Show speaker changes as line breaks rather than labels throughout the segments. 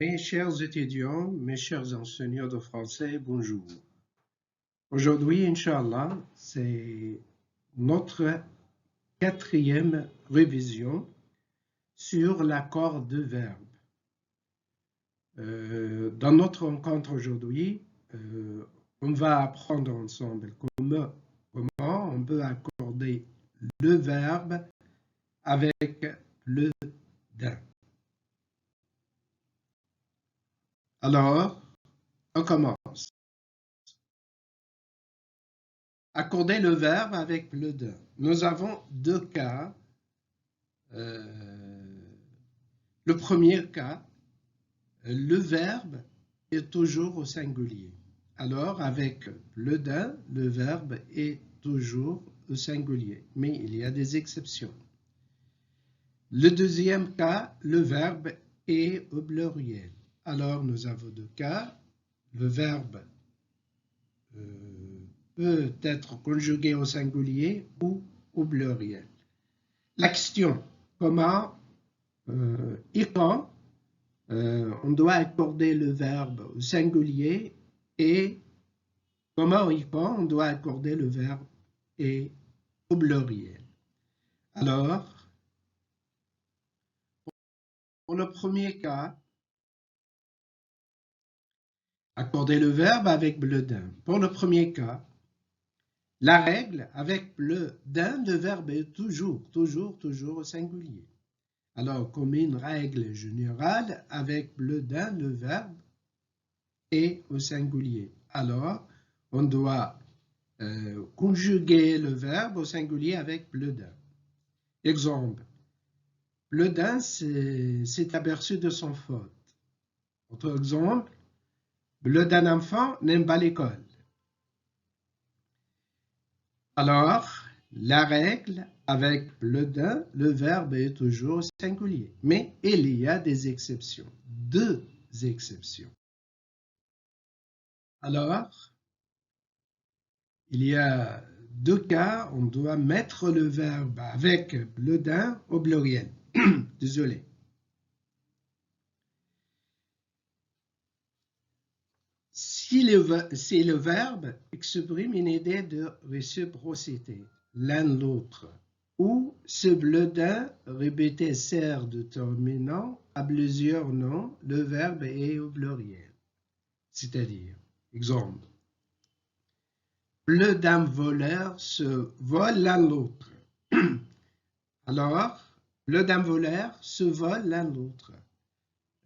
Mes chers étudiants, mes chers enseignants de français, bonjour. Aujourd'hui, Inch'Allah, c'est notre 4e révision sur l'accord de verbe. Dans notre rencontre aujourd'hui, on va apprendre ensemble comment on peut accorder le verbe avec le d'un. Alors, on commence. Accorder le verbe avec le d'un. Nous avons deux cas. Le premier cas, le verbe est toujours au singulier. Alors, avec le d'un, le verbe est toujours au singulier, mais il y a des exceptions. Le deuxième cas, le verbe est au pluriel. Alors, nous avons deux cas. Le verbe peut être conjugué au singulier ou au pluriel. La question, comment et quand on doit accorder le verbe au singulier et comment et quand on doit accorder le verbe au pluriel. Alors, pour le premier cas, accorder le verbe avec le d'un. Pour le premier cas, la règle avec le d'un, le verbe est toujours au singulier. Alors, comme une règle générale, avec le d'un, le verbe est au singulier. Alors, on doit conjuguer le verbe au singulier avec le d'un. Exemple, le d'un s'est aperçu de son faute. Autre exemple, le d'un enfant n'aime pas l'école. Alors, la règle avec le d'un, le verbe est toujours au singulier. Mais il y a des exceptions, deux exceptions. Alors, il y a deux cas, on doit mettre le verbe avec le d'un au pluriel. Désolé. Si le verbe exprime une idée de réciprocité, l'un l'autre, ou ce d'un répété sert de terminant à plusieurs noms, le verbe est au pluriel. C'est-à-dire, exemple, le d'un voleur se vole l'un l'autre. Alors, le d'un voleur se vole l'un l'autre.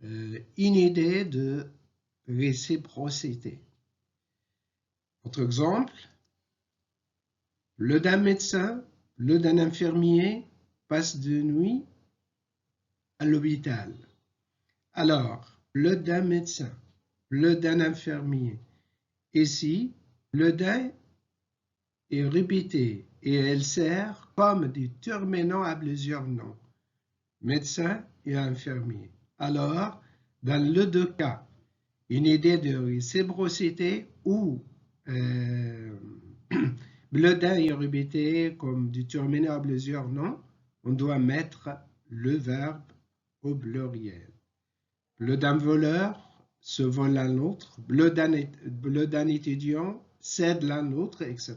Une idée de réciprocité. Autre exemple, le d'un médecin, le d'un infirmier passe de nuit à l'hôpital. Alors, le d'un médecin, le d'un infirmier. Ici, le d'un est répété et elle sert comme des terminants à plusieurs noms, médecin et infirmier. Alors, dans les deux cas, une idée de réciprocité où le d'un est répété comme du terminant à plusieurs noms, on doit mettre le verbe au pluriel. Le d'un voleur se vole l'un l'autre, le d'un étudiant cède l'un l'autre, etc.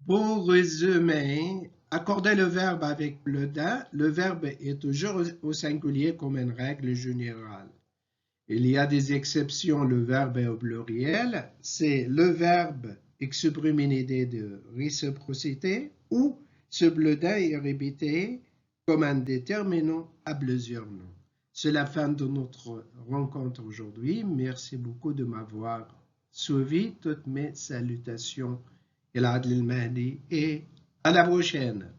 Pour résumer, accorder le verbe avec le d'un, le verbe est toujours au singulier comme une règle générale. Il y a des exceptions, le verbe est au pluriel, c'est le verbe exprime une idée de réciprocité ou ce d'un est répété comme un déterminant à plusieurs noms. C'est la fin de notre rencontre aujourd'hui. Merci beaucoup de m'avoir suivi. Toutes mes salutations. Et à la prochaine.